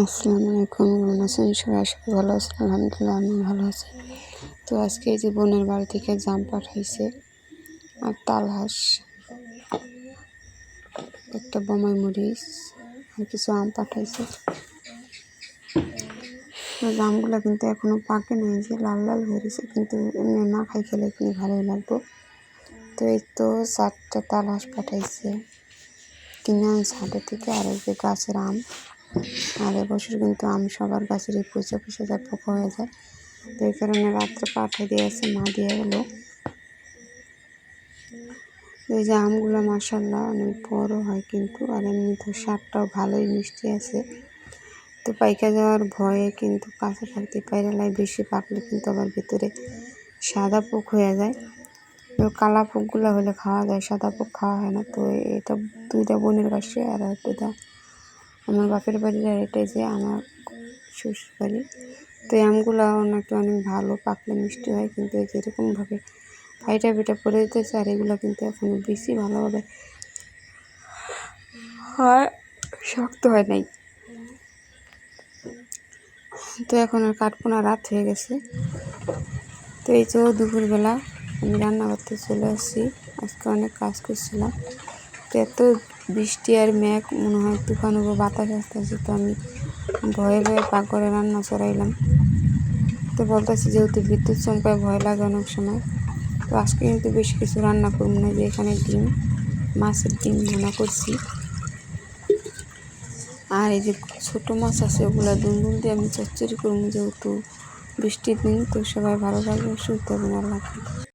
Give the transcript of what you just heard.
আসসালামু আলাইকুম, কেমন আছেন সবাই? আশা করি ভালো আছেন। আলহামদুলিল্লাহ আমি ভালো আছি। তো আজকে এই যে বোনের বাড়ি থেকে জাম পাঠাইছে আর তালহাঁস, একটা বমাই মরিচ আর কিছু আম পাঠাইছে। তো জামগুলো কিন্তু এখনো পাকে নাই, যে লাল লাল হয়েছে, কিন্তু এমনি না খাই খেলে কিন্তু ভালোই লাগবে। তো এই তো 4টা তালহাঁস পাঠাইছে, কিনে আনছে হাটের থেকে। আর এই যে গাছের আম, আর এবছর কিন্তু আম সবার গাছেরই পচে পচে যায়, পোকা হয়ে যায়। তো এই কারণে রাত্রে পাঠিয়ে দিয়েছে, মা দিয়ে গেলো। এই যে আমগুলো মাশাআল্লাহ অনেক বড় হয় কিন্তু, আর এমনি তো স্বাদটাও ভালোই মিষ্টি আছে। তো পাইকা যাওয়ার ভয়ে কিন্তু কাঁচা থাকতে পাইরালাই, বেশি পাকলে কিন্তু আবার ভিতরে সাদা পোক হয়ে যায়। তো কালা পোকগুলো হলে খাওয়া যায়, সাদা পোক খাওয়া হয় না। তো এটা 2টা বোনের কাছে, আর একটা আমার বাপের বাড়ির, আর এটা যে আমার শ্বশুর বাড়ি। তো এই আমগুলো অনেক ভালো, পাকলে মিষ্টি হয়, কিন্তু এই যেরকমভাবে ফাইটা পিঠা পরে দিতেছে, আর এগুলো কিন্তু এখনো বেশি ভালোভাবে হয়, শক্ত হয় নাই। তো এখন আর কাটবো না, রাত হয়ে গেছে। তো এই যে দুপুরবেলা আমি রান্না করতে চলে আসছি। আজকে অনেক কাজ করছিলাম, তো এত বৃষ্টি আর মেঘ, মনে হয় তুফান হবো, বাতাস আসতেছে। তো আমি ভয়ে ভয়ে পাকঘরে রান্না চড়াইলাম। তো বলতেছি, যেহেতু বিদ্যুৎ চমকায় ভয় লাগে অনেক সময়। তো আজকে কিন্তু বেশি কিছু রান্না করবো না, যে এখানে ডিম, মাছের ডিম ভুনা করছি। আর এই যে ছোটো মাছ আছে, ওগুলো দুল দিয়ে আমি চচ্চড়ি করবো, যেহেতু বৃষ্টির দিন। তো সবাই ভালো থাকবে, সুস্থ থাকবেন, আল্লাহ হাফেজ।